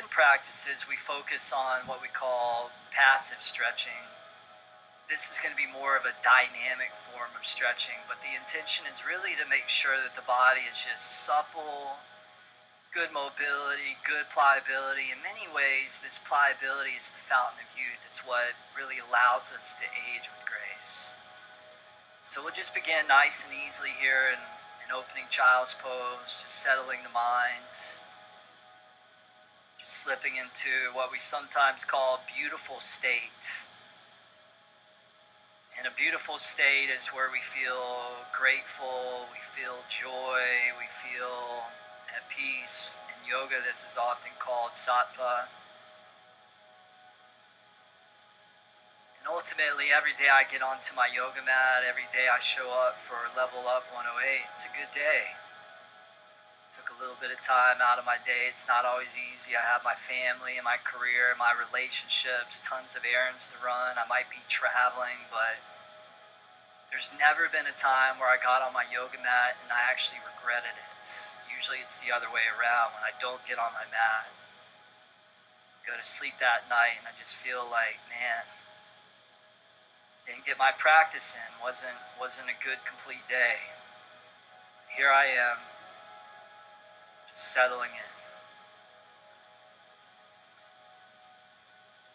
weekend practices, we focus on what we call passive stretching. This is going to be more of a dynamic form of stretching, but the intention is really to make sure that the body is just supple, good mobility, good pliability. In many ways, this pliability is the fountain of youth. It's what really allows us to age with grace. So we'll just begin nice and easily here in an opening child's pose, just settling the mind, just slipping into what we sometimes call beautiful state. And a beautiful state is where we feel grateful, we feel joy, we feel at peace. In yoga, this is often called sattva. And ultimately, every day I get onto my yoga mat, every day I show up for Level Up 108, it's a good day. Took a little bit of time out of my day. It's not always easy. I have my family and my career, my relationships, tons of errands to run. I might be traveling, but there's never been a time where I got on my yoga mat and I actually regretted it. Usually it's the other way around. When I don't get on my mat, I go to sleep that night and I just feel like, man, didn't get my practice in. Wasn't a good complete day. Here I am, just settling in.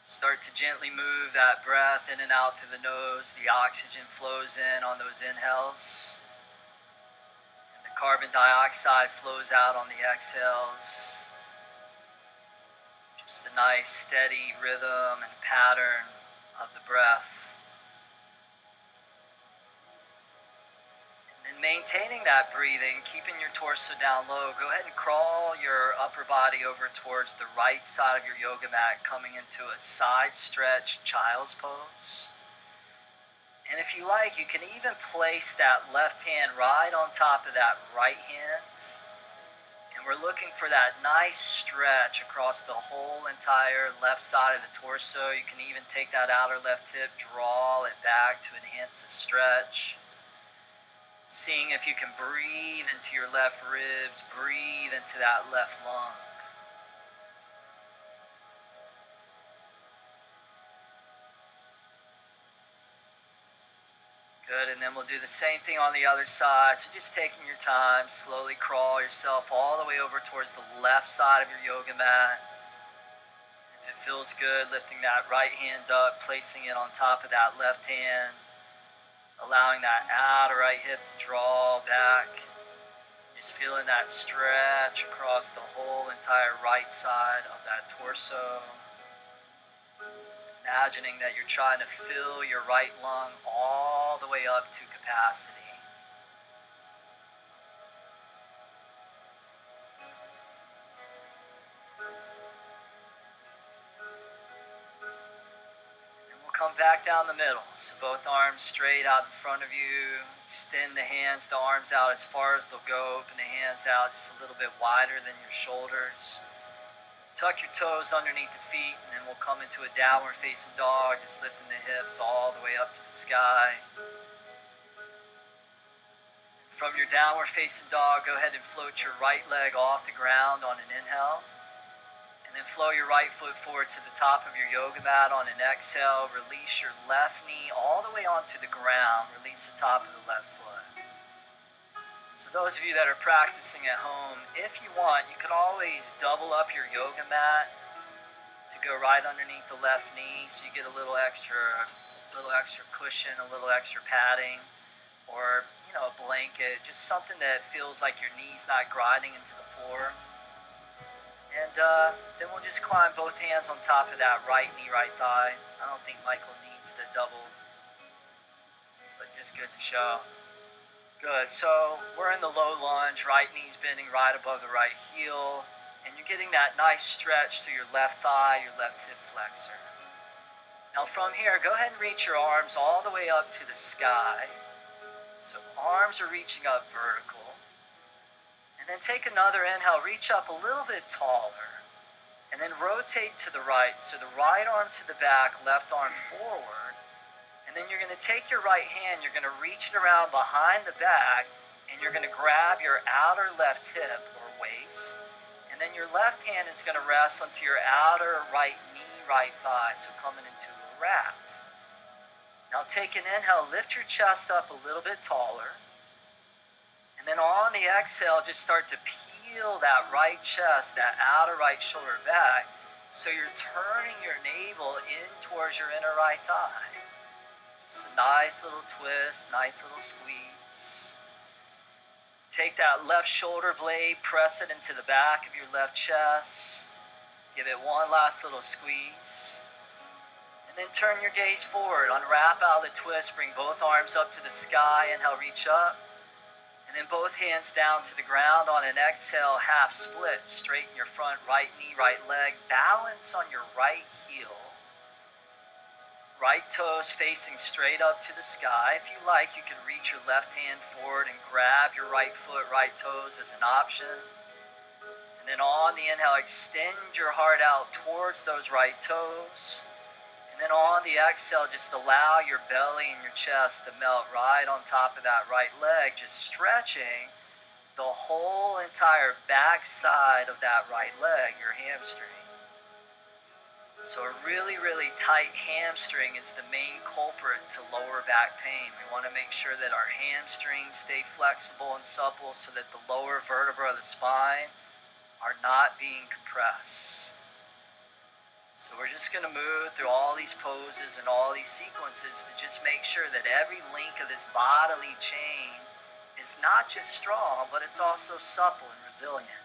Start to gently move that breath in and out through the nose. The oxygen flows in on those inhales. And the carbon dioxide flows out on the exhales. Just a nice steady rhythm and pattern of the breath. And maintaining that breathing, keeping your torso down low, go ahead and crawl your upper body over towards the right side of your yoga mat, coming into a side stretch child's pose. And if you like, you can even place that left hand right on top of that right hand. And we're looking for that nice stretch across the whole entire left side of the torso. You can even take that outer left hip, draw it back to enhance the stretch. Seeing if you can breathe into your left ribs, breathe into that left lung. Good, and then we'll do the same thing on the other side. So just taking your time, slowly crawl yourself all the way over towards the left side of your yoga mat. If it feels good, lifting that right hand up, placing it on top of that left hand. Allowing that outer right hip to draw back. Just feeling that stretch across the whole entire right side of that torso. Imagining that you're trying to fill your right lung all the way up to capacity. Come back down the middle, so both arms straight out in front of you. Extend the hands, the arms out as far as they'll go. Open the hands out just a little bit wider than your shoulders. Tuck your toes underneath the feet, and then we'll come into a downward facing dog, just lifting the hips all the way up to the sky. From your downward facing dog, go ahead and float your right leg off the ground on an inhale. And then flow your right foot forward to the top of your yoga mat on an exhale. Release your left knee all the way onto the ground. Release the top of the left foot. So those of you that are practicing at home, if you want, you can always double up your yoga mat to go right underneath the left knee, so you get a little extra cushion, a little extra padding, or a blanket, just something that feels like your knee's not grinding into the floor. And then we'll just climb both hands on top of that right knee, right thigh. I don't think Michael needs the double, but just good to show. Good, so we're in the low lunge, right knee's bending right above the right heel, and you're getting that nice stretch to your left thigh, your left hip flexor. Now from here, go ahead and reach your arms all the way up to the sky. So arms are reaching up vertical. And then take another inhale, reach up a little bit taller, and then rotate to the right. So the right arm to the back, left arm forward. And then you're going to take your right hand, you're going to reach it around behind the back, and you're going to grab your outer left hip or waist. And And then your left hand is going to rest onto your outer right knee, right thigh. So coming into a wrap. Now take an inhale, lift your chest up a little bit taller. And then on the exhale, just start to peel that right chest, that outer right shoulder back. So you're turning your navel in towards your inner right thigh. Just a nice little twist, nice little squeeze. Take that left shoulder blade, press it into the back of your left chest. Give it one last little squeeze. And then turn your gaze forward. Unwrap out of the twist. Bring both arms up to the sky. Inhale, reach up. And then both hands down to the ground on an exhale, half split. Straighten your front right knee, right leg. Balance on your right heel. Right toes facing straight up to the sky. If you like, you can reach your left hand forward and grab your right foot, right toes as an option. And then on the inhale, extend your heart out towards those right toes. And then on the exhale, just allow your belly and your chest to melt right on top of that right leg, just stretching the whole entire back side of that right leg, your hamstring. So a really, really tight hamstring is the main culprit to lower back pain. We want to make sure that our hamstrings stay flexible and supple so that the lower vertebra of the spine are not being compressed. So we're just going to move through all these poses and all these sequences to just make sure that every link of this bodily chain is not just strong, but it's also supple and resilient.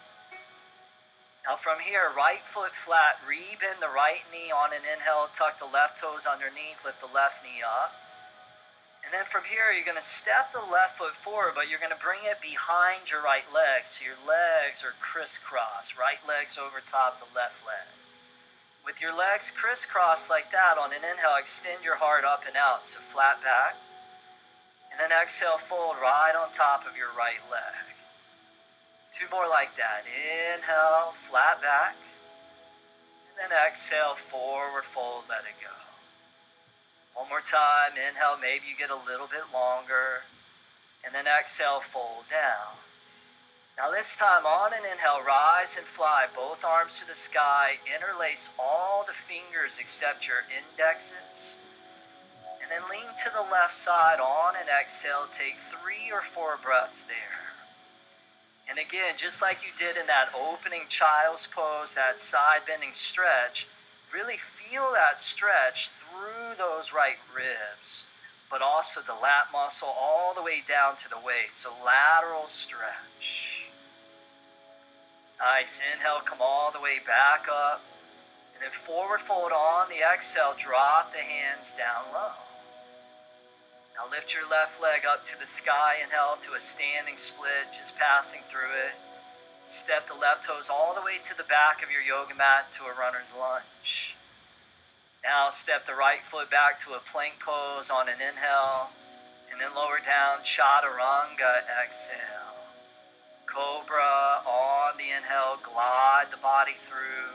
Now from here, right foot flat, rebend the right knee on an inhale, tuck the left toes underneath, lift the left knee up. And then from here, you're going to step the left foot forward, but you're going to bring it behind your right leg. So your legs are crisscross, right leg's over top the left leg. With your legs crisscrossed like that, on an inhale, extend your heart up and out, so flat back. And then exhale, fold right on top of your right leg. Two more like that. Inhale, flat back. And then exhale, forward fold, let it go. One more time. Inhale, maybe you get a little bit longer. And then exhale, fold down. Now this time, on an inhale, rise and fly, both arms to the sky, interlace all the fingers except your indexes, and then lean to the left side. On an exhale, take 3 or 4 breaths there. And again, just like you did in that opening child's pose, that side bending stretch, really feel that stretch through those right ribs, but also the lat muscle all the way down to the waist, so lateral stretch. Nice. Inhale, come all the way back up. And then forward fold on the exhale, drop the hands down low. Now lift your left leg up to the sky. Inhale to a standing split, just passing through it. Step the left toes all the way to the back of your yoga mat to a runner's lunge. Now step the right foot back to a plank pose on an inhale. And then lower down, chaturanga, exhale. Cobra on the inhale, glide the body through.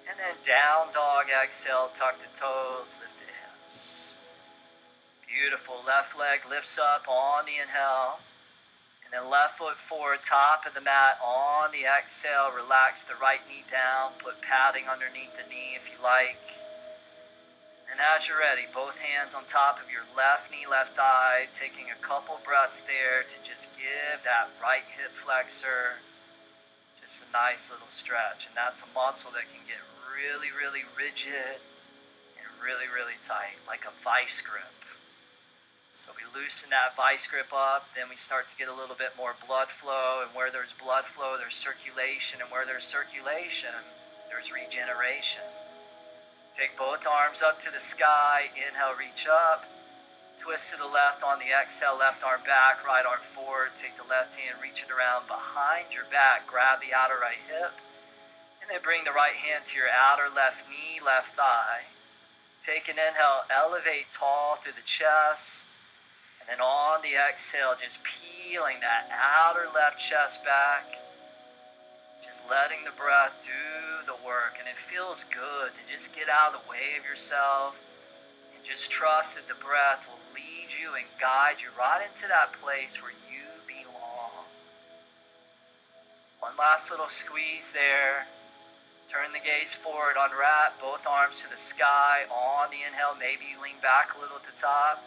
And then down dog, exhale, tuck the toes, lift the hips. Beautiful. Left leg lifts up on the inhale. And then left foot forward, top of the mat on the exhale. Relax the right knee down. Put padding underneath the knee if you like. And as you're ready, both hands on top of your left knee, left thigh, taking a couple breaths there to just give that right hip flexor just a nice little stretch. And that's a muscle that can get really, really rigid and really, really tight, like a vice grip. So we loosen that vice grip up, then we start to get a little bit more blood flow. And where there's blood flow, there's circulation. And where there's circulation, there's regeneration. Take both arms up to the sky. Inhale, reach up. Twist to the left on the exhale. Left arm back, right arm forward. Take the left hand, reach it around behind your back. Grab the outer right hip. And then bring the right hand to your outer left knee, left thigh. Take an inhale, elevate tall through the chest. And then on the exhale, just peeling that outer left chest back. Just letting the breath do the work. And it feels good to just get out of the way of yourself and just trust that the breath will lead you and guide you right into that place where you belong. One last little squeeze there. Turn the gaze forward, unwrap both arms to the sky. On the inhale, maybe you lean back a little at the top.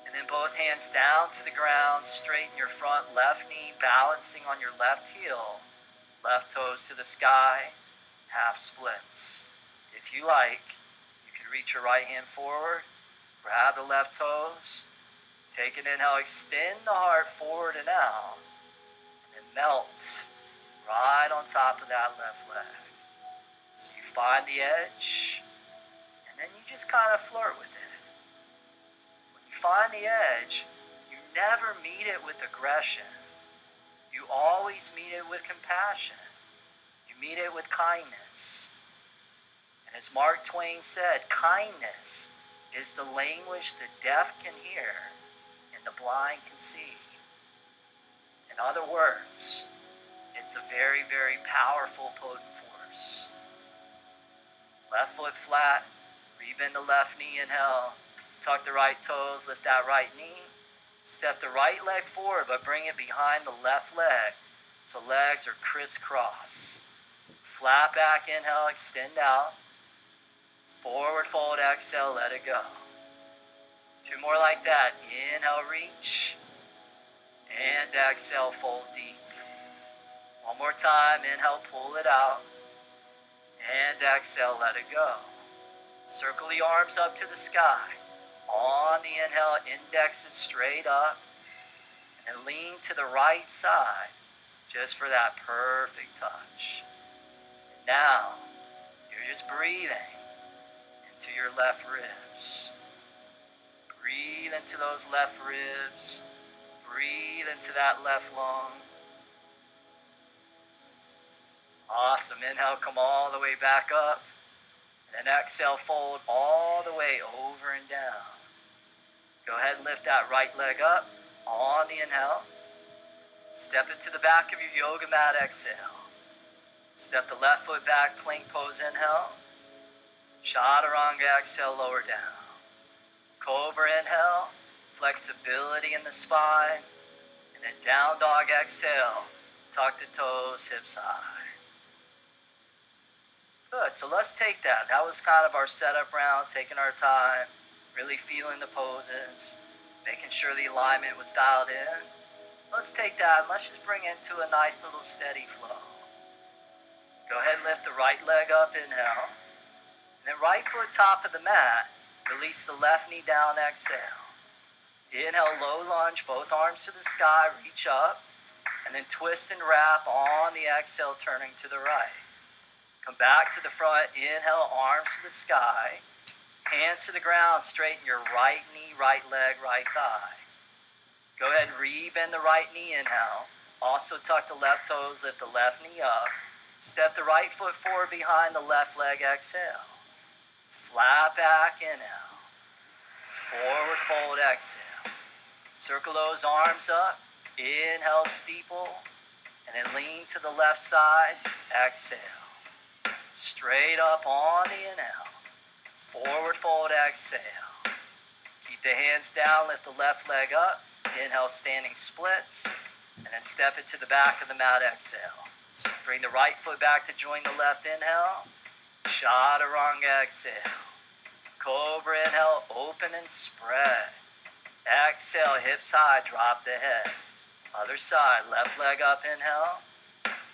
And then both hands down to the ground, straighten your front left knee, balancing on your left heel. Left toes to the sky, half splits. If you like, you can reach your right hand forward, grab the left toes, take an inhale, extend the heart forward and out, and melt right on top of that left leg. So you find the edge, and then you just kind of flirt with it. When you find the edge, you never meet it with aggression. You always meet it with compassion. You meet it with kindness. And as Mark Twain said, kindness is the language the deaf can hear and the blind can see. In other words, it's a very, very powerful, potent force. Left foot flat, rebend the left knee, inhale, tuck the right toes, lift that right knee, step the right leg forward, but bring it behind the left leg, so legs are crisscross. Flat back, inhale, extend out, forward fold, exhale, let it go. Two more like that, inhale, reach, and exhale, fold deep. One more time, inhale, pull it out, and exhale, let it go. Circle the arms up to the sky. On the inhale, index is straight up, and lean to the right side, just for that perfect touch. And now, you're just breathing into your left ribs. Breathe into those left ribs. Breathe into that left lung. Awesome. Inhale, come all the way back up. And exhale, fold all the way over and down. Go ahead and lift that right leg up on the inhale. Step it to the back of your yoga mat, exhale. Step the left foot back, plank pose, inhale. Chaturanga, exhale, lower down. Cobra, inhale, flexibility in the spine. And then down dog, exhale, tuck the toes, hips high. Good, so let's take that. That was kind of our setup round, taking our time, really feeling the poses, making sure the alignment was dialed in. Let's take that and let's just bring it to a nice little steady flow. Go ahead and lift the right leg up, inhale. And then right foot top of the mat, release the left knee down, exhale. Inhale, low lunge, both arms to the sky, reach up. And then twist and wrap on the exhale, turning to the right. Come back to the front, inhale, arms to the sky. Hands to the ground, straighten your right knee, right leg, right thigh. Go ahead and rebend the right knee, inhale. Also tuck the left toes, lift the left knee up. Step the right foot forward behind the left leg, exhale. Flat back, inhale. Forward fold, exhale. Circle those arms up. Inhale, steeple. And then lean to the left side, exhale. Straight up on the inhale. Forward fold, exhale. Keep the hands down, lift the left leg up. Inhale, standing splits. And then step it to the back of the mat, exhale. Bring the right foot back to join the left, inhale. Chaturanga, exhale. Cobra, inhale, open and spread. Exhale, hips high, drop the head. Other side, left leg up, inhale.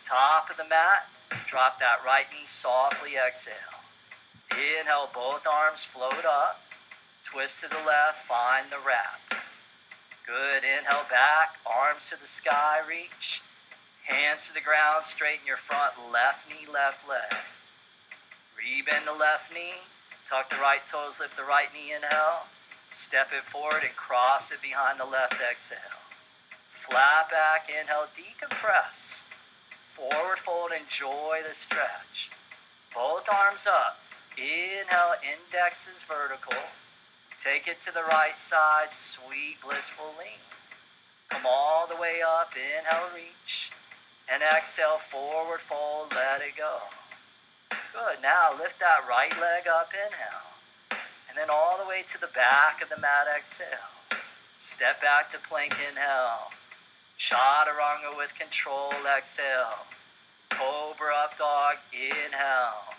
Top of the mat, drop that right knee softly, exhale. Inhale, both arms float up. Twist to the left, find the wrap. Good, inhale back, arms to the sky, reach. Hands to the ground, straighten your front left knee, left leg. Rebend the left knee, tuck the right toes, lift the right knee, inhale. Step it forward and cross it behind the left, exhale. Flat back, inhale, decompress. Forward fold, enjoy the stretch. Both arms up. Inhale, index is vertical. Take it to the right side, sweet, blissful lean. Come all the way up, inhale, reach. And exhale, forward fold, let it go. Good, now lift that right leg up, inhale. And then all the way to the back of the mat, exhale. Step back to plank, inhale. Chaturanga with control, exhale. Cobra up dog, inhale.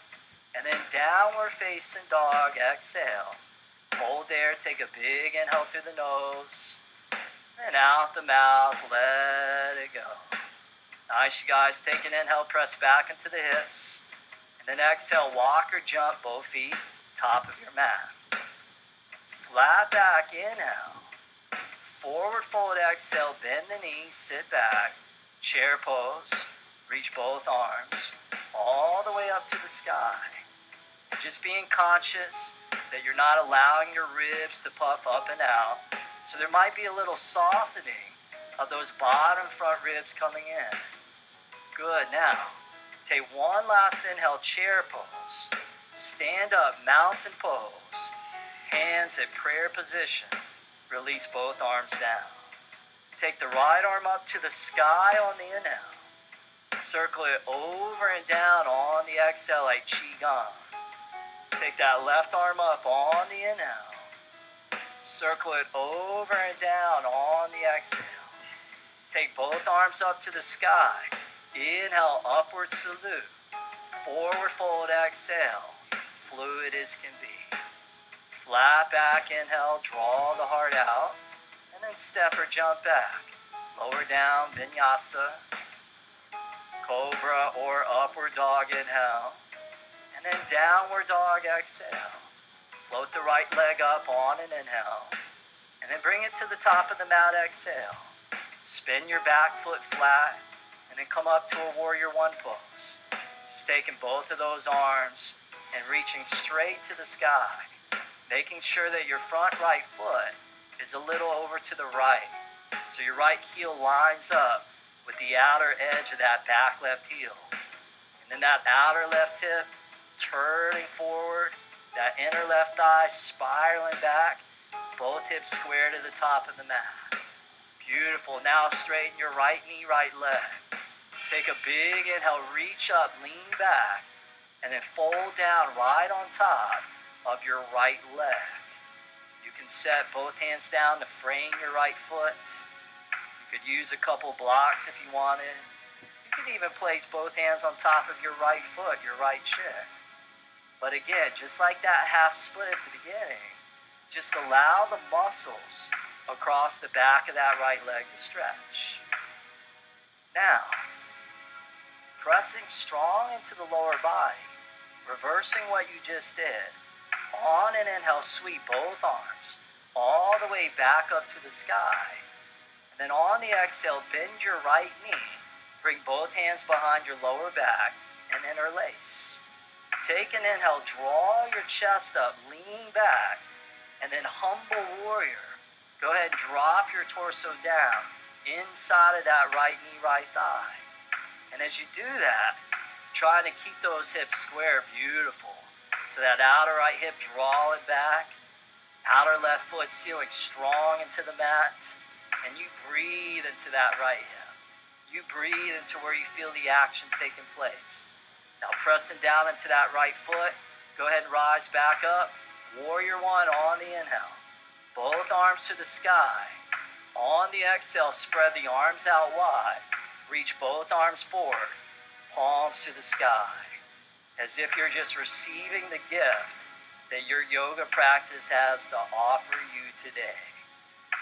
And then downward facing dog, exhale. Hold there, take a big inhale through the nose. And out the mouth, let it go. Nice, you guys. Take an inhale, press back into the hips. And then exhale, walk or jump both feet, top of your mat. Flat back, inhale. Forward fold, exhale, bend the knees, sit back. Chair pose, reach both arms all the way up to the sky. Just being conscious that you're not allowing your ribs to puff up and out. So there might be a little softening of those bottom front ribs coming in. Good. Now, take one last inhale, chair pose. Stand up, mountain pose. Hands in prayer position. Release both arms down. Take the right arm up to the sky on the inhale. Circle it over and down on the exhale like Qigong. Take that left arm up on the inhale. Circle it over and down on the exhale. Take both arms up to the sky. Inhale, upward salute. Forward fold, exhale. Fluid as can be. Flat back, inhale, draw the heart out. And then step or jump back. Lower down, vinyasa. Cobra or upward dog, inhale. And then downward dog, exhale. Float the right leg up on an inhale. And then bring it to the top of the mat, exhale. Spin your back foot flat. And then come up to a warrior one pose. Just taking both of those arms and reaching straight to the sky. Making sure that your front right foot is a little over to the right. So your right heel lines up with the outer edge of that back left heel. And then that outer left hip turning forward, that inner left thigh spiraling back, both hips square to the top of the mat. Beautiful. Now straighten your right knee, right leg. Take a big inhale, reach up, lean back, and then fold down right on top of your right leg. You can set both hands down to frame your right foot. You could use a couple blocks if you wanted. You can even place both hands on top of your right foot, your right shin. But again, just like that half split at the beginning, just allow the muscles across the back of that right leg to stretch. Now, pressing strong into the lower body, reversing what you just did. On an inhale, sweep both arms all the way back up to the sky. And then on the exhale, bend your right knee. Bring both hands behind your lower back and interlace. Take an inhale, draw your chest up, lean back, and then humble warrior. Go ahead and drop your torso down inside of that right knee, right thigh. And as you do that, trying to keep those hips square, beautiful. So that outer right hip, draw it back. Outer left foot sealing strong into the mat. And you breathe into that right hip. You breathe into where you feel the action taking place. Now pressing down into that right foot. Go ahead and rise back up. Warrior one on the inhale. Both arms to the sky. On the exhale, spread the arms out wide. Reach both arms forward. Palms to the sky. As if you're just receiving the gift that your yoga practice has to offer you today.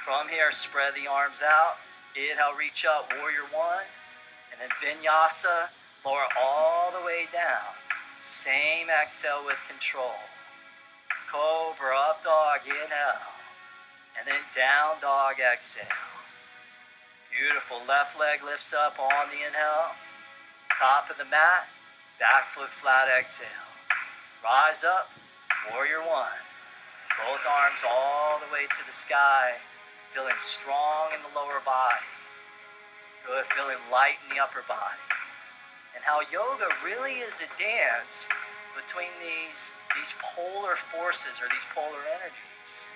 From here, spread the arms out. Inhale, reach up, warrior one. And then vinyasa, lower all the way down. Same exhale with control. Cobra, up dog, inhale. And then down dog, exhale. Beautiful. Left leg lifts up on the inhale. Top of the mat. Back foot flat, exhale. Rise up, warrior one. Both arms all the way to the sky. Feeling strong in the lower body. Good, feeling light in the upper body. And how yoga really is a dance between these polar forces or these polar energies.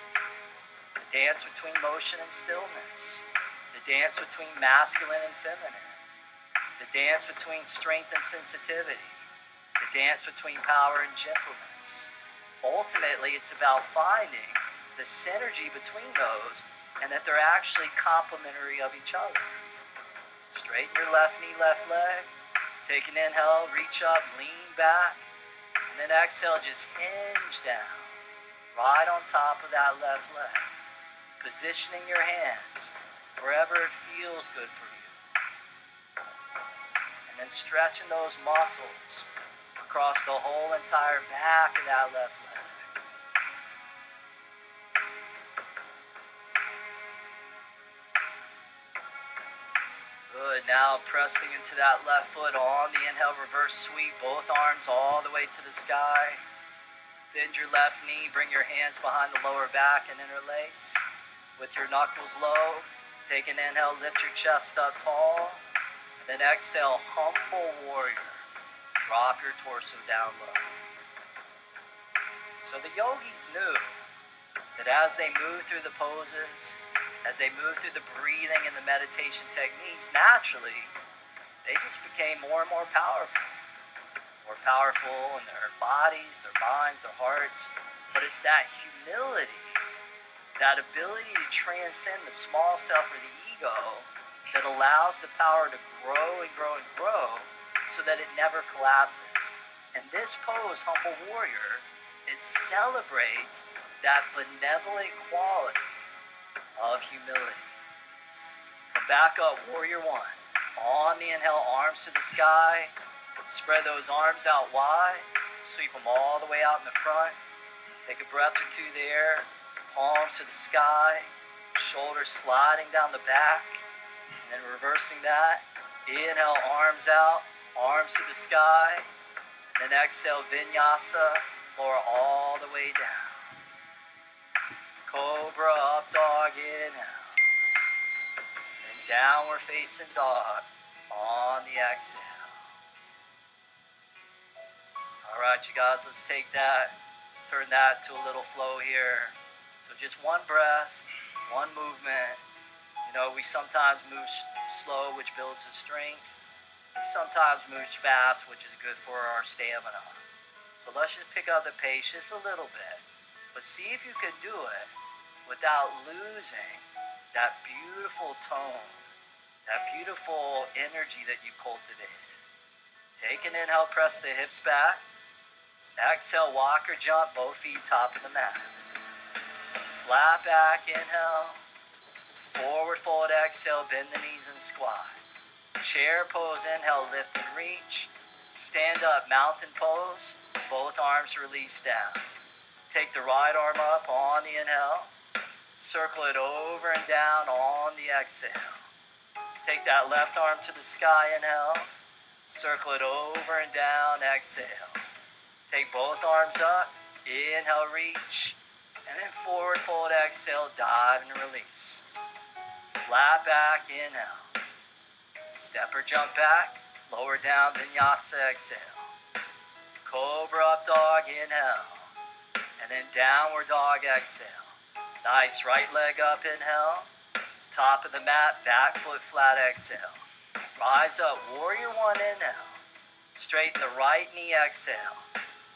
The dance between motion and stillness. The dance between masculine and feminine. The dance between strength and sensitivity. The dance between power and gentleness. Ultimately, it's about finding the synergy between those and that they're actually complementary of each other. Straighten your left knee, left leg. Take an inhale, reach up, lean back, and then exhale, just hinge down, right on top of that left leg. Positioning your hands wherever it feels good for you. And then stretching those muscles across the whole entire back of that left leg. Good. Now pressing into that left foot on the inhale, reverse sweep, both arms all the way to the sky. Bend your left knee, bring your hands behind the lower back and interlace. With your knuckles low, take an inhale, lift your chest up tall. Then exhale, humble warrior. Drop your torso down low. So the yogis knew that as they moved through the poses, as they moved through the breathing and the meditation techniques, naturally, they just became more and more powerful. More powerful in their bodies, their minds, their hearts. But it's that humility, that ability to transcend the small self or the ego that allows the power to grow and grow and grow so that it never collapses. And this pose, Humble Warrior, it celebrates that benevolent quality of humility. Come back up, Warrior One. On the inhale, arms to the sky. Spread those arms out wide. Sweep them all the way out in the front. Take a breath or two there. Palms to the sky. Shoulders sliding down the back. And then reversing that, inhale, arms out, arms to the sky. And then exhale, vinyasa, lower all the way down. Cobra, up dog, inhale. And downward facing dog on the exhale. All right, you guys, let's take that. Let's turn that to a little flow here. So just one breath, one movement. You know, we sometimes move slow, which builds the strength. We sometimes move fast, which is good for our stamina. So let's just pick up the pace just a little bit. But see if you can do it without losing that beautiful tone, that beautiful energy that you cultivated. Take an inhale, press the hips back. Exhale, walk or jump, both feet top of the mat. Flat back, inhale. Forward fold, exhale, bend the knees and squat. Chair pose, inhale, lift and reach. Stand up, mountain pose. Both arms release down. Take the right arm up on the inhale. Circle it over and down on the exhale. Take that left arm to the sky, inhale. Circle it over and down, exhale. Take both arms up, inhale, reach. And then forward fold, exhale, dive and release. Flat back, inhale. Step or jump back, lower down, vinyasa, exhale. Cobra up dog, inhale. And then downward dog, exhale. Nice, right leg up, inhale. Top of the mat, back foot flat, exhale. Rise up, Warrior One, inhale. Straighten the right knee, exhale.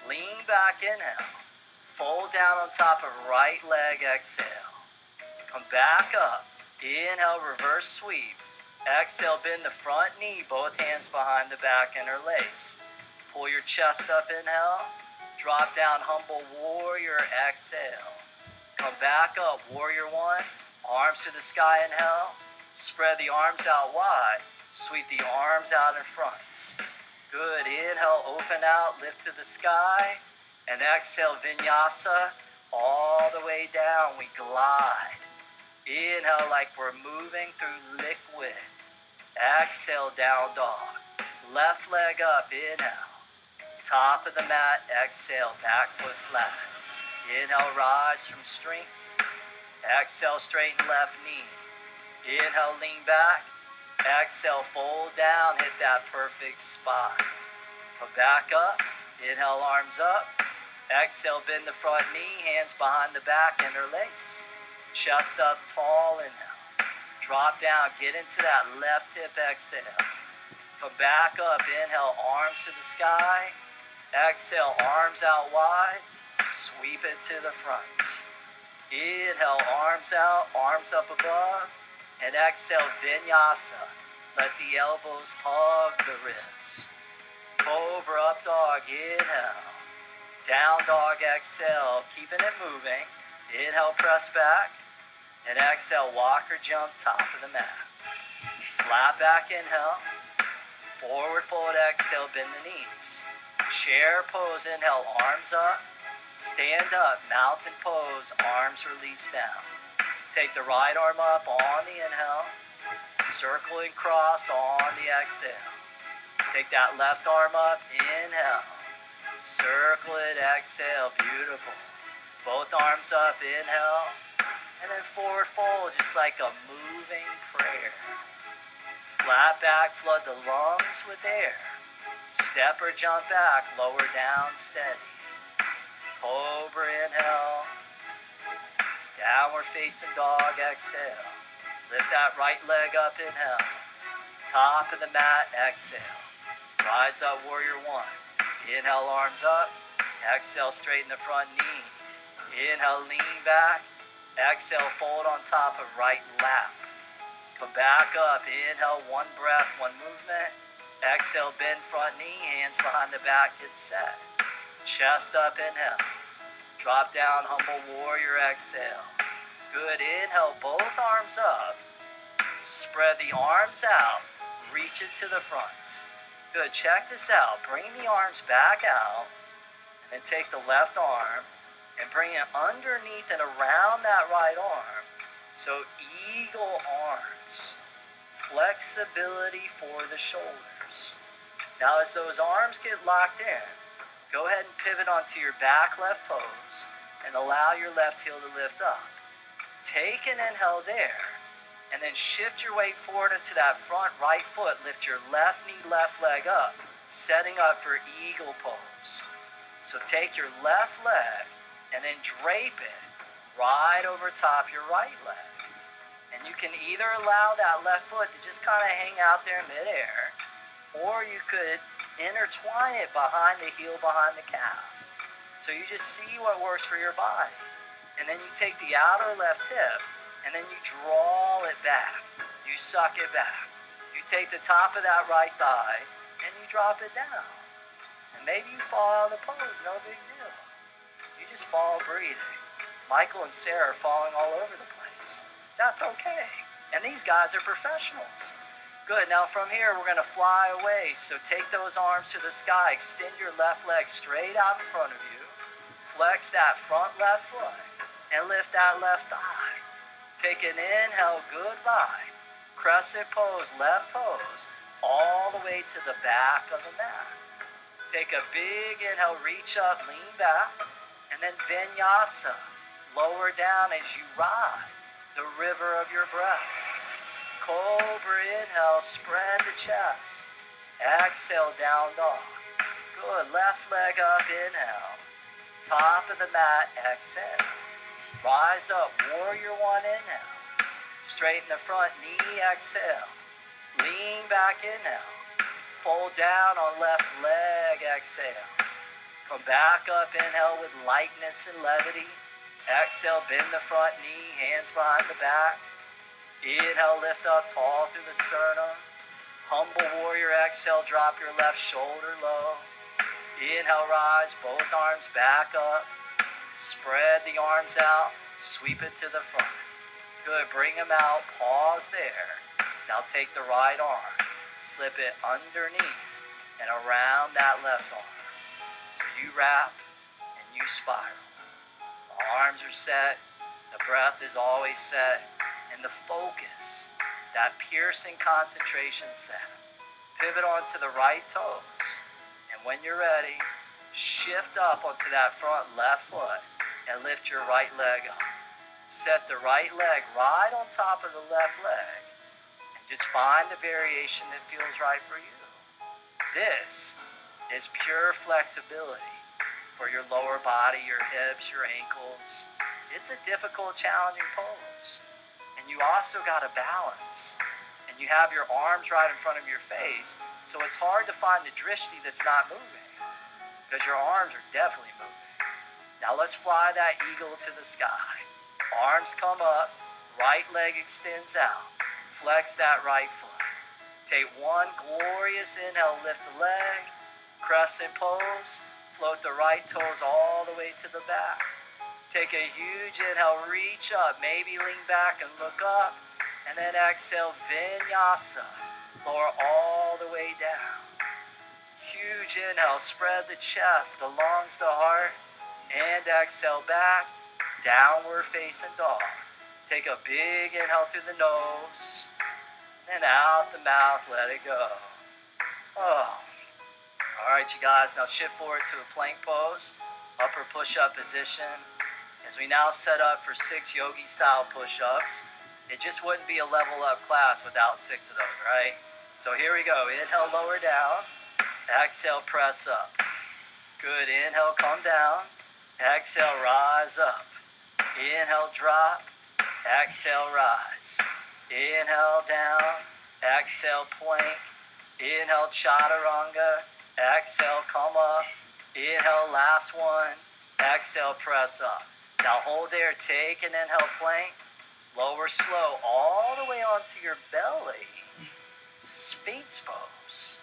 Lean back, inhale. Fold down on top of right leg, exhale. Come back up. Inhale, reverse sweep. Exhale, bend the front knee, both hands behind the back, interlace. Pull your chest up, inhale. Drop down, Humble Warrior, exhale. Come back up, Warrior One. Arms to the sky, inhale. Spread the arms out wide. Sweep the arms out in front. Good. Inhale, open out, lift to the sky. And exhale, vinyasa. All the way down, we glide. Inhale like we're moving through liquid. Exhale, down dog. Left leg up, inhale. Top of the mat, exhale, back foot flat. Inhale, rise from strength. Exhale, straighten left knee. Inhale, lean back. Exhale, fold down, hit that perfect spot. Come back up. Inhale, arms up. Exhale, bend the front knee, hands behind the back, interlace. Chest up tall, inhale. Drop down, get into that left hip, exhale. Come back up, inhale, arms to the sky. Exhale, arms out wide. Sweep it to the front. Inhale, arms out, arms up above. And exhale, vinyasa. Let the elbows hug the ribs. Cobra, up dog, inhale. Down dog, exhale, keeping it moving. Inhale, press back. And exhale, walk or jump, top of the mat. Flat back, inhale. Forward fold, exhale, bend the knees. Chair pose, inhale, arms up. Stand up, mountain pose, arms release down. Take the right arm up on the inhale. Circle and cross on the exhale. Take that left arm up, inhale. Circle it, exhale, beautiful. Both arms up, inhale. And then forward fold, just like a moving prayer. Flat back, flood the lungs with air. Step or jump back, lower down, steady. Cobra, inhale. Downward facing dog, exhale. Lift that right leg up, inhale. Top of the mat, exhale. Rise up, warrior one. Inhale, arms up. Exhale, straighten the front knee. Inhale, lean back. Exhale, fold on top of right lap. Come back up. Inhale, one breath, one movement. Exhale, bend front knee, hands behind the back, get set. Chest up, inhale. Drop down, humble warrior, exhale. Good, inhale, both arms up. Spread the arms out. Reach it to the front. Good, check this out. Bring the arms back out. And then take the left arm and bring it underneath and around that right arm. So eagle arms. Flexibility for the shoulders. Now as those arms get locked in, go ahead and pivot onto your back left toes and allow your left heel to lift up. Take an inhale there and then shift your weight forward into that front right foot. Lift your left knee, left leg up, setting up for eagle pose. So take your left leg and then drape it right over top your right leg. And you can either allow that left foot to just kind of hang out there midair, or you could intertwine it behind the heel, behind the calf. So you just see what works for your body. And then you take the outer left hip, and then you draw it back. You suck it back. You take the top of that right thigh, and you drop it down. And maybe you fall out of the pose, no big deal. You just fall breathing. Michael and Sarah are falling all over the place. That's okay. And these guys are professionals. Good, now from here we're gonna fly away. So take those arms to the sky, extend your left leg straight out in front of you, flex that front left foot, and lift that left thigh. Take an inhale, goodbye. Crescent pose, left toes, all the way to the back of the mat. Take a big inhale, reach up, lean back, and then vinyasa. Lower down as you ride the river of your breath. Cobra, inhale, spread the chest. Exhale, down dog. Good, left leg up, inhale. Top of the mat, exhale. Rise up, warrior one, inhale. Straighten the front knee, exhale. Lean back, inhale. Fold down on left leg, exhale. Come back up, inhale with lightness and levity. Exhale, bend the front knee, hands behind the back. Inhale, lift up tall through the sternum. Humble warrior, exhale, drop your left shoulder low. Inhale, rise, both arms back up. Spread the arms out, sweep it to the front. Good, bring them out, pause there. Now take the right arm, slip it underneath and around that left arm. So you wrap and you spiral. The arms are set, the breath is always set, and the focus, that piercing concentration set. Pivot onto the right toes, and when you're ready, shift up onto that front left foot and lift your right leg up. Set the right leg right on top of the left leg and just find the variation that feels right for you. This is pure flexibility for your lower body, your hips, your ankles. It's a difficult, challenging pose. And you also got to balance. And you have your arms right in front of your face, so it's hard to find the drishti that's not moving, because your arms are definitely moving. Now let's fly that eagle to the sky. Arms come up, right leg extends out. Flex that right foot. Take one glorious inhale, lift the leg. Crescent pose. Float the right toes all the way to the back. Take a huge inhale, reach up, maybe lean back and look up. And then exhale, vinyasa. Lower all the way down. Huge inhale, spread the chest, the lungs, the heart. And exhale back, downward facing dog. Take a big inhale through the nose. And out the mouth, let it go. Oh. All right, you guys, now shift forward to a plank pose, upper push-up position. As we now set up for 6 yogi-style push-ups. It just wouldn't be a level up class without 6 of those, right? So here we go. Inhale, lower down. Exhale, press up. Good. Inhale, come down. Exhale, rise up. Inhale, drop. Exhale, rise. Inhale, down. Exhale, plank. Inhale, chaturanga. Exhale, come up. Inhale, last one. Exhale, press up. Now hold there. Take an inhale, plank. Lower slow all the way onto your belly. Sphinx pose.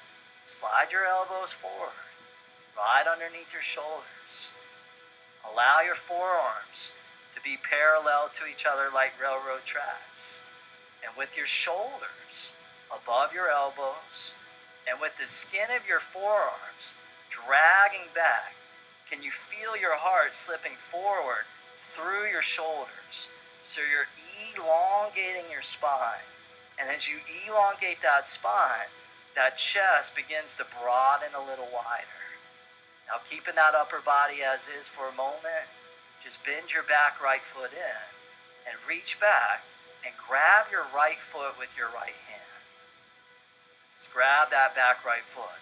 Slide your elbows forward. Right underneath your shoulders. Allow your forearms to be parallel to each other like railroad tracks. And with your shoulders above your elbows and with the skin of your forearms dragging back, can you feel your heart slipping forward through your shoulders? So you're elongating your spine. And as you elongate that spine, that chest begins to broaden a little wider. Now keeping that upper body as is for a moment, just bend your back right foot in and reach back and grab your right foot with your right hand. Just grab that back right foot.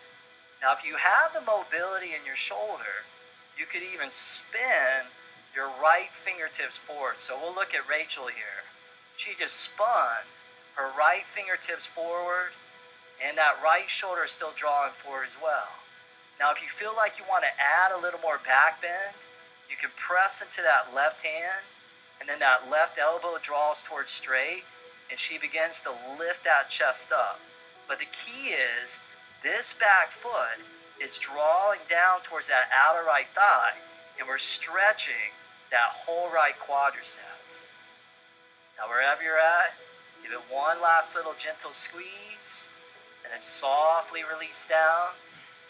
Now if you have the mobility in your shoulder, you could even spin your right fingertips forward. So we'll look at Rachel here. She just spun her right fingertips forward and that right shoulder is still drawing forward as well. Now if you feel like you want to add a little more back bend, you can press into that left hand and then that left elbow draws towards straight and she begins to lift that chest up. But the key is this back foot is drawing down towards that outer right thigh and we're stretching that whole right quadriceps. Now wherever you're at, give it one last little gentle squeeze and then softly release down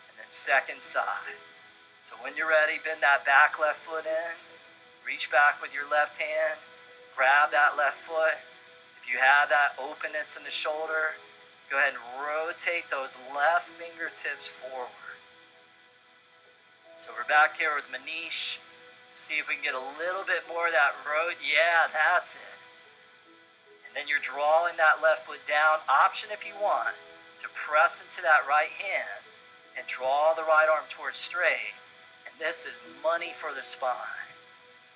and then second side. So when you're ready, bend that back left foot in, reach back with your left hand, grab that left foot. If you have that openness in the shoulder, go ahead and rotate those left fingertips forward. So we're back here with Manish. See if we can get a little bit more of that road. Yeah, that's it. And then you're drawing that left foot down. Option if you want to press into that right hand and draw the right arm towards straight. And this is money for the spine,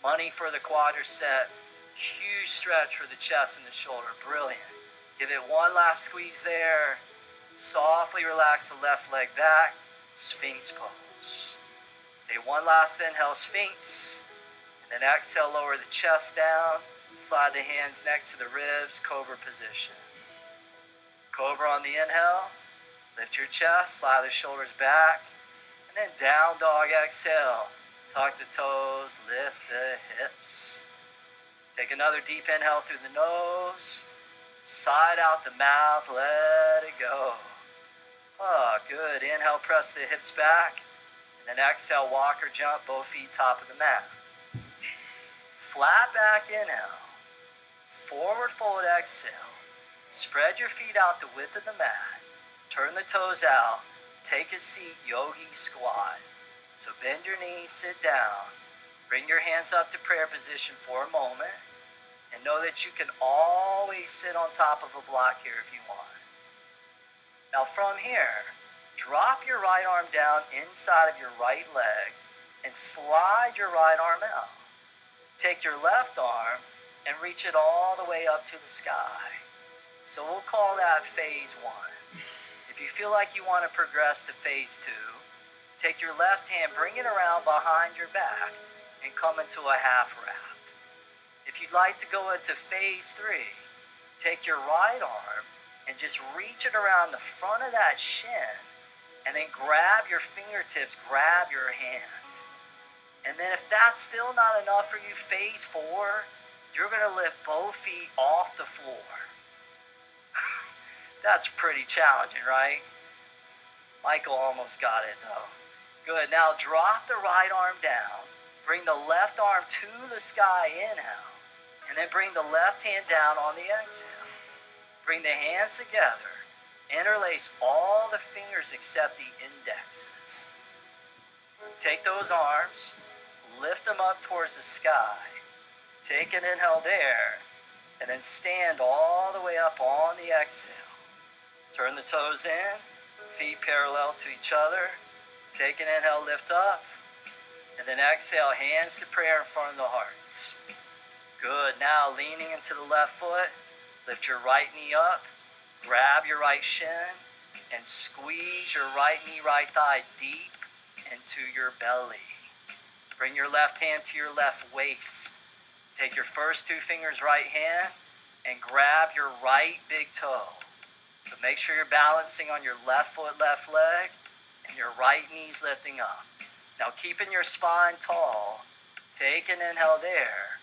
money for the quadricep, huge stretch for the chest and the shoulder. Brilliant. Give it one last squeeze there. Softly relax the left leg back. Sphinx pose. Take one last inhale, Sphinx. And then exhale, lower the chest down. Slide the hands next to the ribs, cobra position. Cobra on the inhale. Lift your chest, slide the shoulders back. And then down dog, exhale. Tuck the toes, lift the hips. Take another deep inhale through the nose. Side out the mouth, let it go. Oh, good. Inhale, press the hips back. And then exhale, walk or jump, both feet top of the mat. Flat back inhale. Forward fold exhale. Spread your feet out the width of the mat. Turn the toes out. Take a seat, yogi squat. So bend your knees, sit down. Bring your hands up to prayer position for a moment. And know that you can always sit on top of a block here if you want. Now from here, drop your right arm down inside of your right leg and slide your right arm out. Take your left arm and reach it all the way up to the sky. So we'll call that phase 1. If you feel like you want to progress to phase 2, take your left hand, bring it around behind your back and come into a half wrap. If you'd like to go into phase 3, take your right arm and just reach it around the front of that shin And then grab your fingertips, grab your hand. And then if that's still not enough for you, phase 4, you're going to lift both feet off the floor. That's pretty challenging, right? Michael almost got it though. Good. Now drop the right arm down. Bring the left arm to the sky, inhale. And then bring the left hand down on the exhale. Bring the hands together. Interlace all the fingers except the indexes. Take those arms, lift them up towards the sky. Take an inhale there, and then stand all the way up on the exhale. Turn the toes in, feet parallel to each other. Take an inhale, lift up, and then exhale, hands to prayer in front of the heart. Good. Now leaning into the left foot, lift your right knee up, grab your right shin, and squeeze your right knee, right thigh deep into your belly. Bring your left hand to your left waist. Take your first 2 fingers, right hand, and grab your right big toe. So make sure you're balancing on your left foot, left leg, and your right knee's lifting up. Now keeping your spine tall, take an inhale there.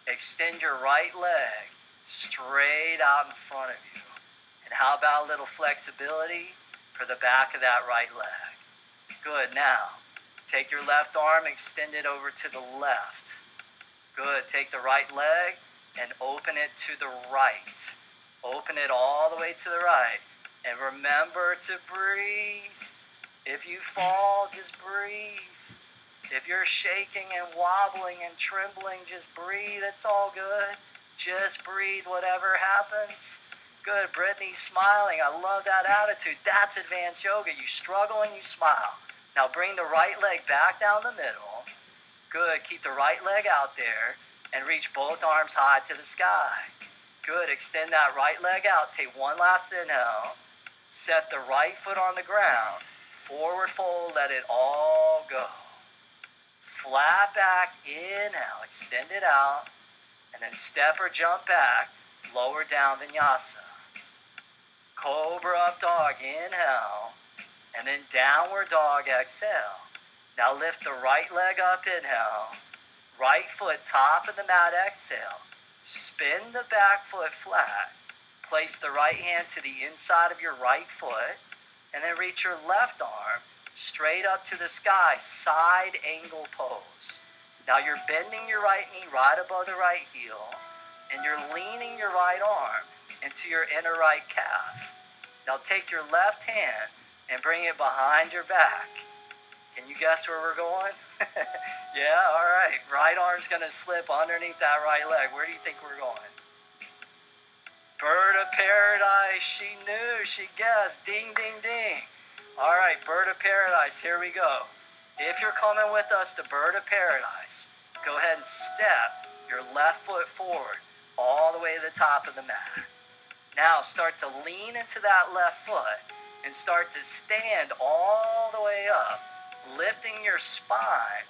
Extend your right leg straight out in front of you. And how about a little flexibility for the back of that right leg? Good. Now, take your left arm, extend it over to the left. Good. Take the right leg and open it to the right. Open it all the way to the right. And remember to breathe. If you fall, just breathe. If you're shaking and wobbling and trembling, just breathe. It's all good. Just breathe whatever happens. Good. Brittany's smiling. I love that attitude. That's advanced yoga. You struggle and you smile. Now bring the right leg back down the middle. Good. Keep the right leg out there and reach both arms high to the sky. Good. Extend that right leg out. Take one last inhale. Set the right foot on the ground. Forward fold. Let it all go. Flat back. Inhale. Extend it out. And then step or jump back. Lower down vinyasa. Cobra up dog. Inhale. And then downward dog. Exhale. Now lift the right leg up. Inhale. Right foot top of the mat. Exhale. Spin the back foot flat. Place the right hand to the inside of your right foot. And then reach your left arm straight up to the sky. Side angle pose. Now you're bending your right knee right above the right heel. And you're leaning your right arm into your inner right calf. Now take your left hand and bring it behind your back. Can you guess where we're going? Yeah, all right. Right arm's going to slip underneath that right leg. Where do you think we're going? Bird of paradise. She knew. She guessed. Ding, ding, ding. All right, bird of paradise. Here we go. If you're coming with us to bird of paradise, go ahead and step your left foot forward all the way to the top of the mat. Now start to lean into that left foot and start to stand all the way up, lifting your spine,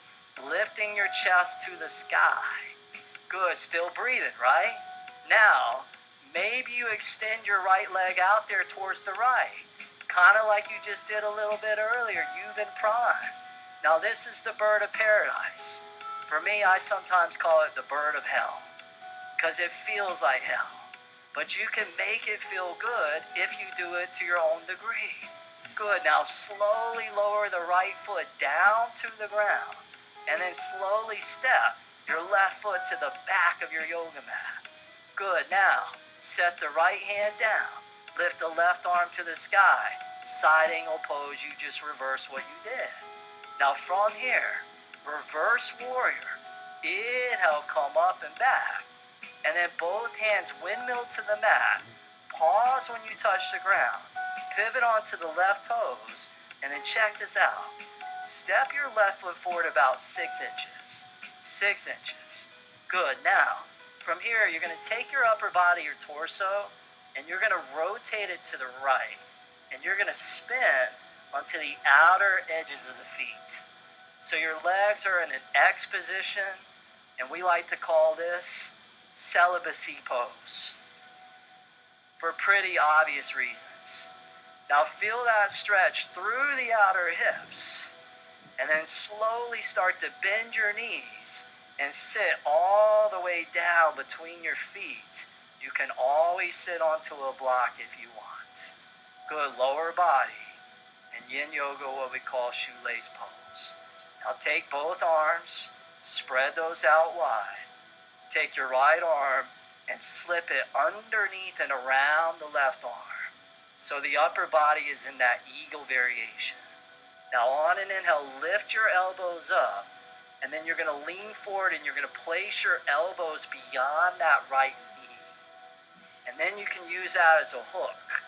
lifting your chest to the sky. Good, still breathing, right? Now, maybe you extend your right leg out there towards the right, kind of like you just did a little bit earlier. You've been primed. Now this is the bird of paradise. For me, I sometimes call it the bird of hell, because it feels like hell. But you can make it feel good if you do it to your own degree. Good. Now slowly lower the right foot down to the ground. And then slowly step your left foot to the back of your yoga mat. Good. Now set the right hand down. Lift the left arm to the sky. Side angle pose. You just reverse what you did. Now from here, reverse warrior. Inhale, come up and back. And then both hands windmill to the mat. Pause when you touch the ground. Pivot onto the left toes. And then check this out. Step your left foot forward about 6 inches. 6 inches. Good. Now, from here, you're going to take your upper body, your torso, and you're going to rotate it to the right. And you're going to spin onto the outer edges of the feet. So your legs are in an X position, and we like to call this celibacy pose for pretty obvious reasons. Now feel that stretch through the outer hips, and then slowly start to bend your knees and sit all the way down between your feet. You can always sit onto a block if you want. Good, lower body. And yin yoga, what we call shoelace pose. Now take both arms, spread those out wide. Take your right arm and slip it underneath and around the left arm. So the upper body is in that eagle variation. Now on an inhale, lift your elbows up, and then you're going to lean forward and you're going to place your elbows beyond that right knee. And then you can use that as a hook.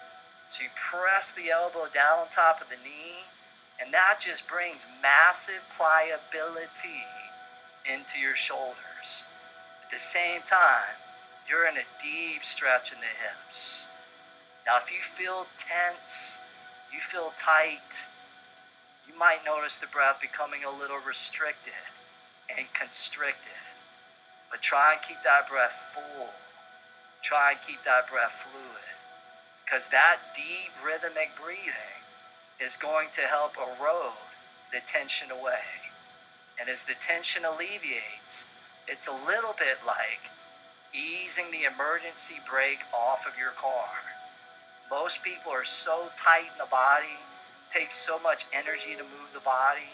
So you press the elbow down on top of the knee, and that just brings massive pliability into your shoulders. At the same time, you're in a deep stretch in the hips. Now if you feel tense, you feel tight, you might notice the breath becoming a little restricted and constricted. But try and keep that breath full. Try and keep that breath fluid. Because that deep rhythmic breathing is going to help erode the tension away. And as the tension alleviates, it's a little bit like easing the emergency brake off of your car. Most people are so tight in the body, takes so much energy to move the body.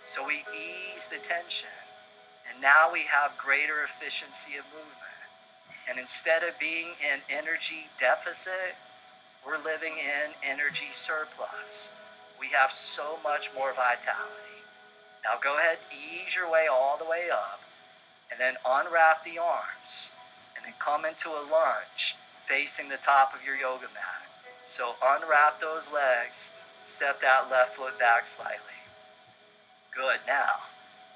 So we ease the tension, and now we have greater efficiency of movement. And instead of being in energy deficit, we're living in energy surplus. We have so much more vitality. Now go ahead, ease your way all the way up, and then unwrap the arms, and then come into a lunge facing the top of your yoga mat. So unwrap those legs, step that left foot back slightly. Good. Now,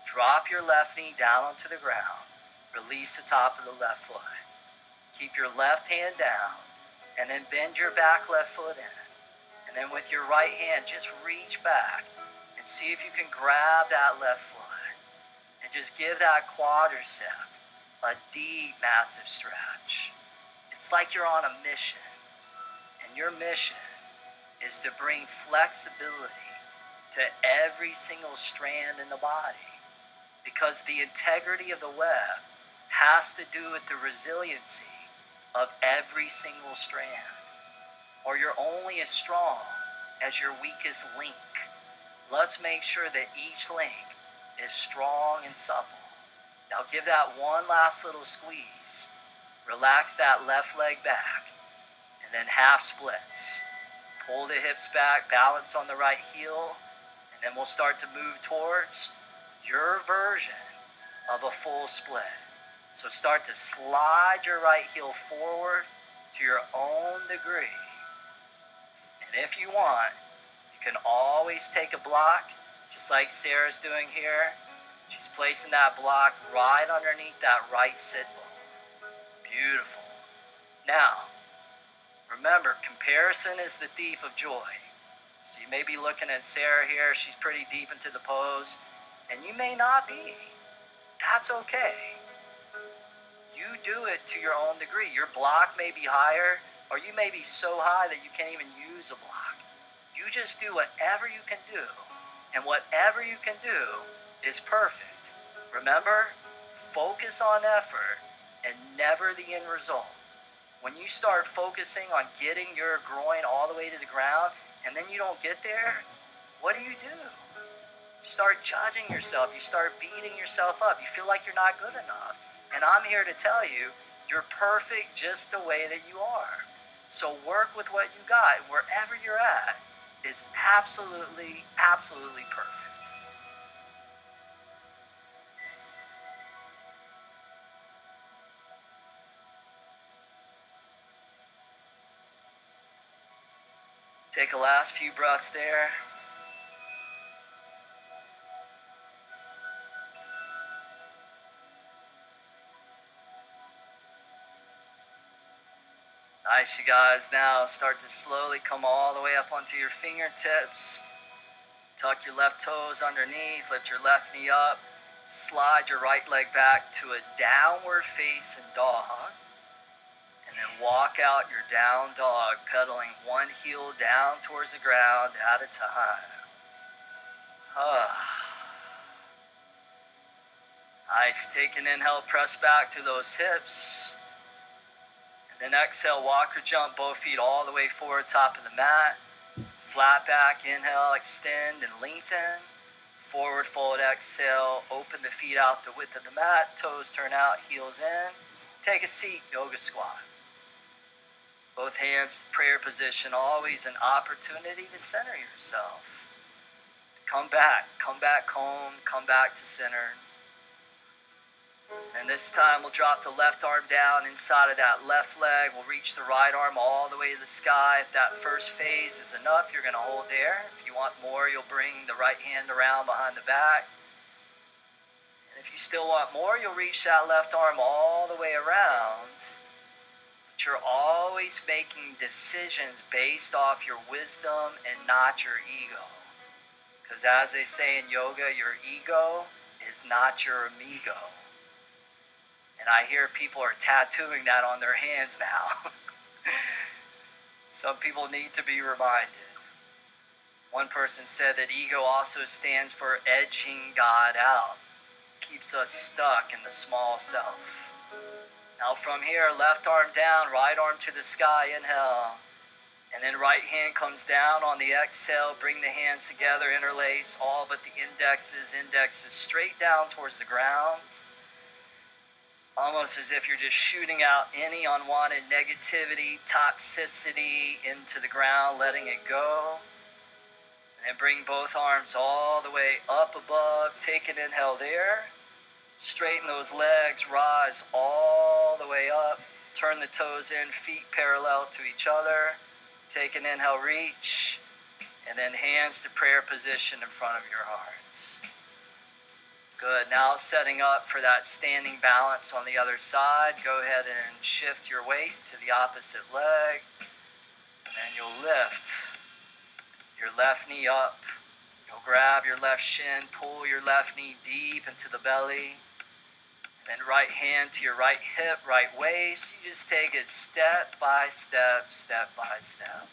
drop your left knee down onto the ground. Release the top of the left foot. Keep your left hand down, and then bend your back left foot in. And then with your right hand, just reach back and see if you can grab that left foot. And just give that quadricep a deep, massive stretch. It's like you're on a mission. And your mission is to bring flexibility to every single strand in the body. Because the integrity of the web has to do with the resiliency of every single strand. Or you're only as strong as your weakest link. Let's make sure that each link is strong and supple. Now give that one last little squeeze. Relax that left leg back, and then half splits. Pull the hips back, balance on the right heel, and then we'll start to move towards your version of a full split. So start to slide your right heel forward to your own degree. And if you want, you can always take a block, just like Sarah's doing here. She's placing that block right underneath that right sit bone. Beautiful. Now, remember, comparison is the thief of joy. So you may be looking at Sarah here. She's pretty deep into the pose, and you may not be. That's okay. You do it to your own degree. Your block may be higher, or you may be so high that you can't even use a block. You just do whatever you can do, and whatever you can do is perfect. Remember, focus on effort and never the end result. When you start focusing on getting your groin all the way to the ground, and then you don't get there, what do? You start judging yourself. You start beating yourself up. You feel like you're not good enough. And I'm here to tell you, you're perfect just the way that you are. So work with what you got. Wherever you're at is absolutely, absolutely perfect. Take a last few breaths there. Nice, you guys. Now start to slowly come all the way up onto your fingertips. Tuck your left toes underneath. Lift your left knee up. Slide your right leg back to a downward facing dog. And And then walk out your down dog, pedaling one heel down towards the ground at a time. Nice. Take an inhale, press back through those hips. And then exhale, walk or jump both feet all the way forward, top of the mat. Flat back, inhale, extend and lengthen. Forward fold, exhale, open the feet out the width of the mat, toes turn out, heels in. Take a seat, yoga squat. Both hands to prayer position, always an opportunity to center yourself. Come back home, come back to center. And this time we'll drop the left arm down inside of that left leg. We'll reach the right arm all the way to the sky. If that first phase is enough, you're going to hold there. If you want more, you'll bring the right hand around behind the back. And if you still want more, you'll reach that left arm all the way around. But you're always making decisions based off your wisdom and not your ego. Because as they say in yoga, your ego is not your amigo. And I hear people are tattooing that on their hands now. Some people need to be reminded. One person said that ego also stands for edging God out. Keeps us stuck in the small self. Now from here, left arm down, right arm to the sky, inhale. And then right hand comes down on the exhale. Bring the hands together, interlace all but the indexes straight down towards the ground. Almost as if you're just shooting out any unwanted negativity, toxicity into the ground, letting it go. And then bring both arms all the way up above. Take an inhale there. Straighten those legs, rise all the way up. Turn the toes in, feet parallel to each other. Take an inhale, reach. And then hands to prayer position in front of your heart. Good. Now setting up for that standing balance on the other side. Go ahead and shift your weight to the opposite leg. And then you'll lift your left knee up. You'll grab your left shin, pull your left knee deep into the belly. And then right hand to your right hip, right waist. You just take it step by step, step by step.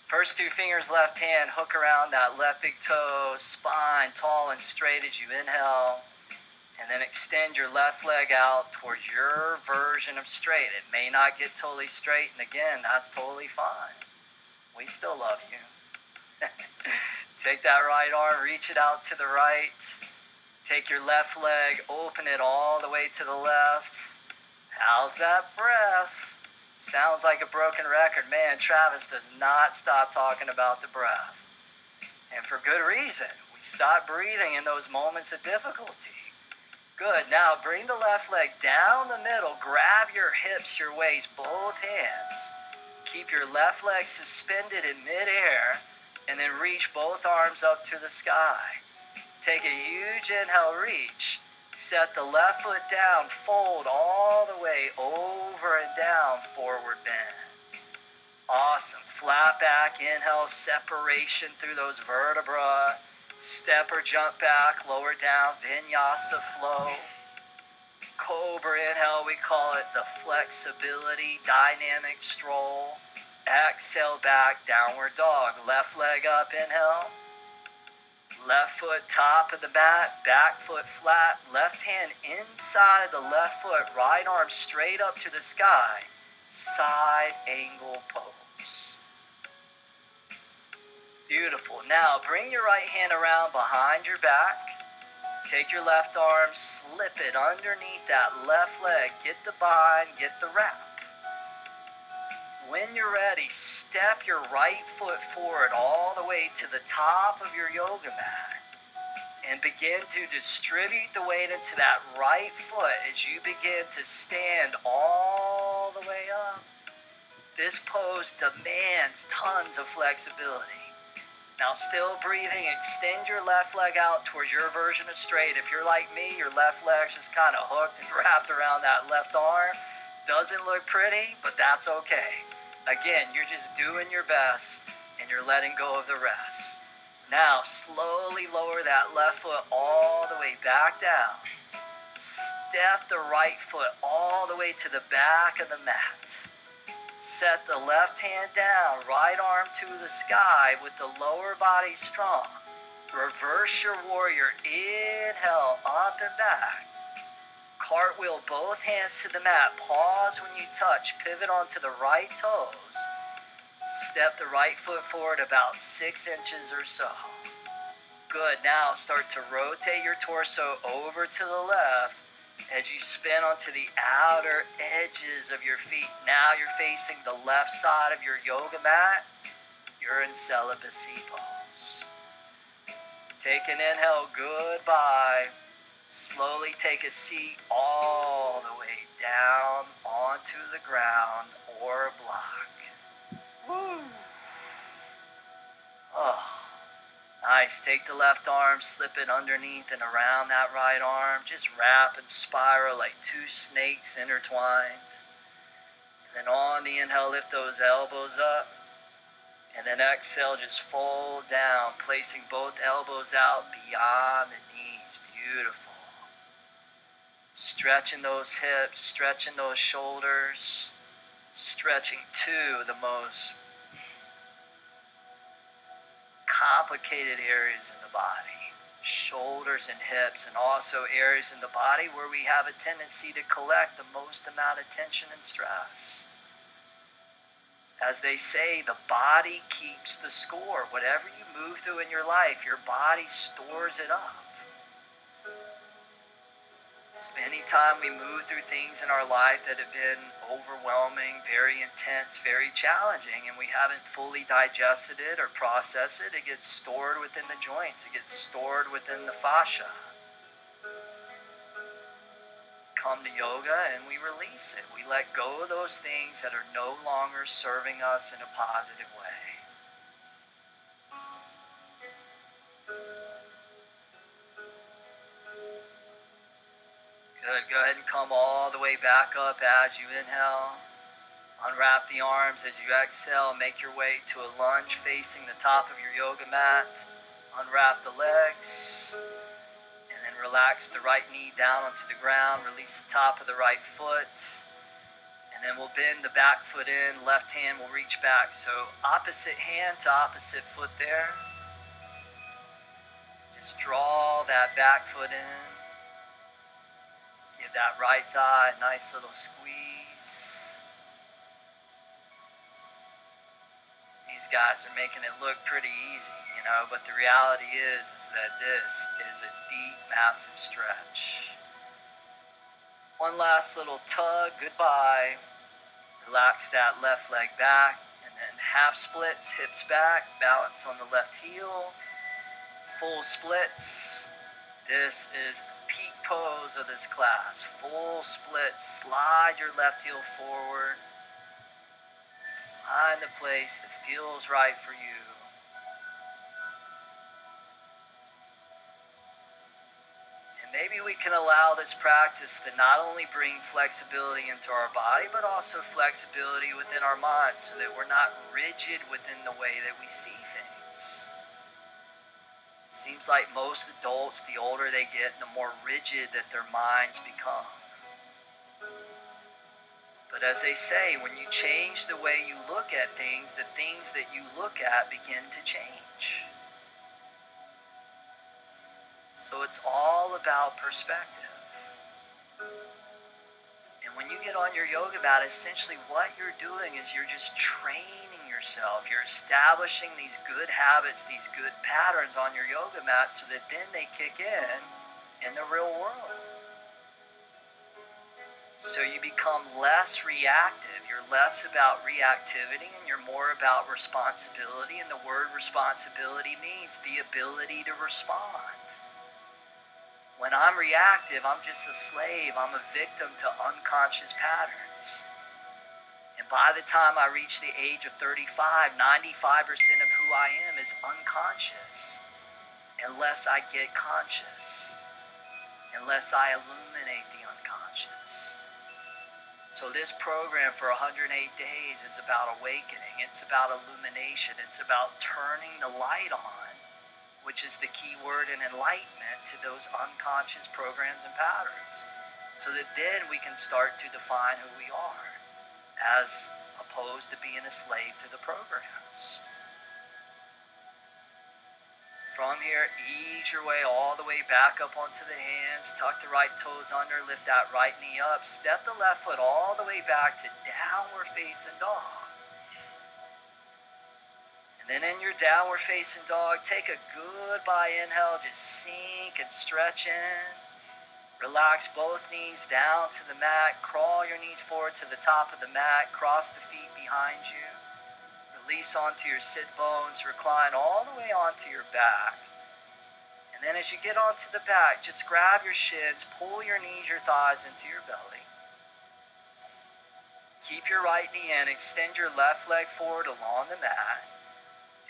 First two fingers, left hand, hook around that left big toe, spine tall and straight as you inhale. And then extend your left leg out towards your version of straight. It may not get totally straight, and again, that's totally fine. We still love you. Take that right arm, reach it out to the right. Take your left leg, open it all the way to the left. How's that breath? Sounds like a broken record. Man, Travis does not stop talking about the breath. And for good reason. We stop breathing in those moments of difficulty. Good. Now bring the left leg down the middle. Grab your hips, your waist, both hands. Keep your left leg suspended in midair. And then reach both arms up to the sky. Take a huge inhale, reach. Set the left foot down, fold all the way over and down, forward bend. Awesome. Flat back, inhale, separation through those vertebrae. Step or jump back, lower down, vinyasa flow. Cobra inhale, we call it the flexibility, dynamic stroll. Exhale back, downward dog. Left leg up, inhale. Left foot top of the mat, back foot flat, left hand inside the left foot, right arm straight up to the sky, side angle pose. Beautiful. Now bring your right hand around behind your back. Take your left arm, slip it underneath that left leg. Get the bind, get the wrap. When you're ready, step your right foot forward all the way to the top of your yoga mat and begin to distribute the weight into that right foot as you begin to stand all the way up. This pose demands tons of flexibility. Now still breathing, extend your left leg out towards your version of straight. If you're like me, your left leg's just kind of hooked and wrapped around that left arm. Doesn't look pretty, but that's okay. Again, you're just doing your best and you're letting go of the rest. Now, slowly lower that left foot all the way back down. step the right foot all the way to the back of the mat. Set the left hand down, right arm to the sky with the lower body strong. Reverse your warrior. Inhale, up and back. Cartwheel both hands to the mat. Pause when you touch. Pivot onto the right toes. Step the right foot forward about 6 inches or so. Good. Now start to rotate your torso over to the left as you spin onto the outer edges of your feet. Now you're facing the left side of your yoga mat. You're in celibacy pose. Take an inhale. Goodbye. Slowly take a seat all the way down onto the ground or a block. Woo! Oh. Nice. Take the left arm, slip it underneath and around that right arm. Just wrap and spiral like two snakes intertwined. And then on the inhale, lift those elbows up. And then exhale, just fold down, placing both elbows out beyond the knees. Beautiful. Stretching those hips, stretching those shoulders, stretching to the most complicated areas in the body, shoulders and hips, and also areas in the body where we have a tendency to collect the most amount of tension and stress. As they say, the body keeps the score. Whatever you move through in your life, your body stores it up. So anytime we move through things in our life that have been overwhelming, very intense, very challenging, and we haven't fully digested it or processed it, it gets stored within the joints. It gets stored within the fascia. Come to yoga and we release it. We let go of those things that are no longer serving us in a positive way. Good. Go ahead and come all the way back up as you inhale. Unwrap the arms as you exhale. Make your way to a lunge facing the top of your yoga mat. Unwrap the legs. And then relax the right knee down onto the ground. Release the top of the right foot. And then we'll bend the back foot in. Left hand will reach back. So opposite hand to opposite foot there. Just draw that back foot in. Give that right thigh a nice little squeeze. These guys are making it look pretty easy, but the reality is that this is a deep, massive stretch. One last little tug, goodbye. Relax that left leg back, and then half splits, hips back, balance on the left heel. Full splits. This is the peak pose of this class. Full split. Slide your left heel forward. Find the place that feels right for you. And maybe we can allow this practice to not only bring flexibility into our body, but also flexibility within our mind so that we're not rigid within the way that we see things. Seems like most adults, the older they get, the more rigid that their minds become. But as they say, when you change the way you look at things, the things that you look at begin to change. So it's all about perspective. And when you get on your yoga mat, essentially what you're doing is you're just training yourself. You're establishing these good habits, these good patterns on your yoga mat so that then they kick in the real world. So you become less reactive. You're less about reactivity and you're more about responsibility. And the word responsibility means the ability to respond. When I'm reactive, I'm just a slave. I'm a victim to unconscious patterns. And by the time I reach the age of 35, 95% of who I am is unconscious. Unless I get conscious. Unless I illuminate the unconscious. So this program for 108 days is about awakening. It's about illumination. It's about turning the light on, which is the key word in enlightenment, to those unconscious programs and patterns. so that then we can start to define who we are, as opposed to being a slave to the programs. From here, ease your way all the way back up onto the hands. Tuck the right toes under, lift that right knee up. Step the left foot all the way back to downward facing dog. And then in your downward facing dog, take a goodbye inhale. Just sink and stretch in. Relax both knees down to the mat. Crawl your knees forward to the top of the mat. Cross the feet behind you. Release onto your sit bones. Recline all the way onto your back. And then as you get onto the back, just grab your shins, pull your knees, your thighs into your belly. Keep your right knee in, extend your left leg forward along the mat.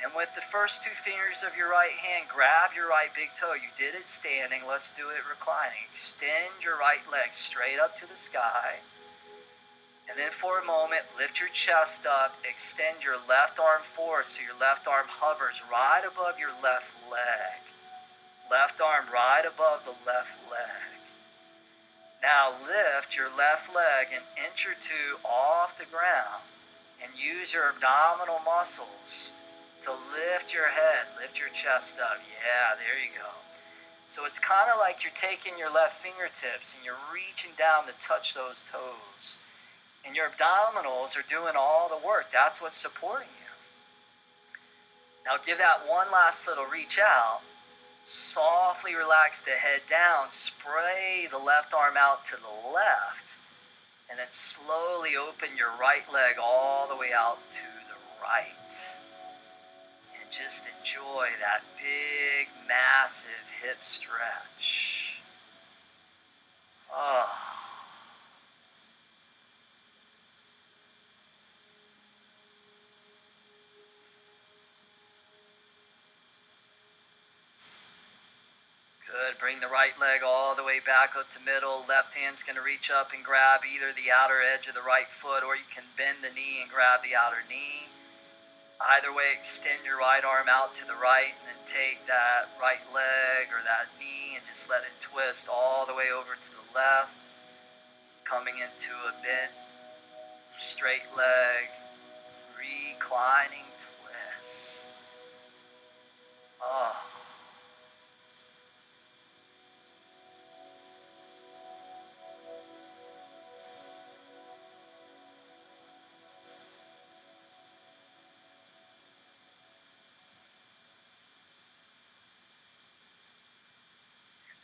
And with the first two fingers of your right hand, grab your right big toe. You did it standing, let's do it reclining. Extend your right leg straight up to the sky. And then for a moment, lift your chest up, extend your left arm forward so your left arm hovers right above your left leg. Left arm right above the left leg. Now lift your left leg an inch or two off the ground and use your abdominal muscles to lift your head, lift your chest up. Yeah, there you go. So it's kind of like you're taking your left fingertips and you're reaching down to touch those toes. And your abdominals are doing all the work. That's what's supporting you. Now give that one last little reach out. Softly relax the head down, spray the left arm out to the left, and then slowly open your right leg all the way out to the right. And just enjoy that big, massive hip stretch. Oh. Good. Bring the right leg all the way back up to middle. Left hand's going to reach up and grab either the outer edge of the right foot, or you can bend the knee and grab the outer knee. Either way, extend your right arm out to the right and then take that right leg or that knee and just let it twist all the way over to the left, coming into a bent, straight leg, reclining twist. Oh.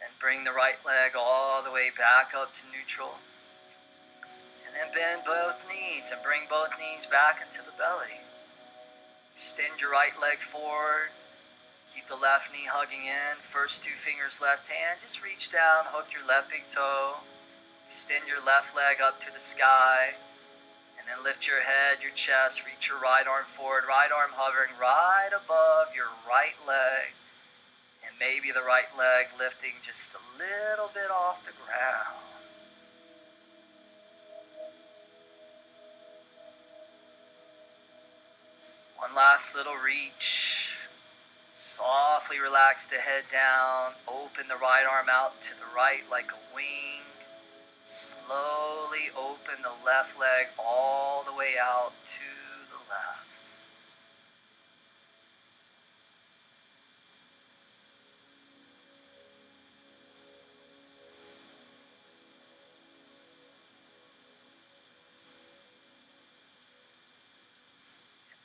And bring the right leg all the way back up to neutral. And then bend both knees and bring both knees back into the belly. Extend your right leg forward. Keep the left knee hugging in. First two fingers left hand. Just reach down, hook your left big toe. Extend your left leg up to the sky. And then lift your head, your chest. Reach your right arm forward. Right arm hovering right above your right leg. And maybe the right leg lifting just a little bit off the ground. One last little reach. Softly relax the head down. Open the right arm out to the right like a wing. Slowly open the left leg all the way out to the left.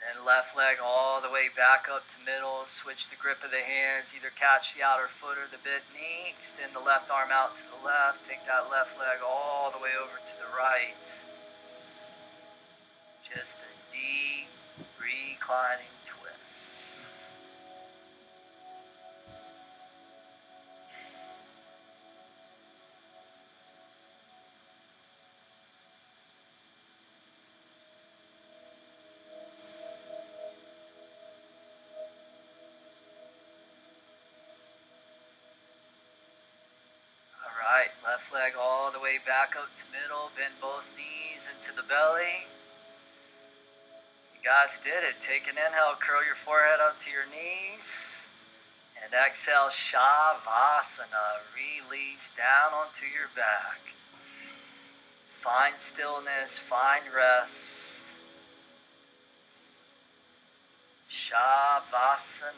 And left leg all the way back up to middle. Switch the grip of the hands. Either catch the outer foot or the bent knee. Extend the left arm out to the left. Take that left leg all the way over to the right. Just a deep, reclining twist. Alright, left leg all the way back up to middle. Bend both knees into the belly. You guys did it. Take an inhale, curl your forehead up to your knees. And exhale, Shavasana. Release down onto your back. Find stillness, find rest. Shavasana.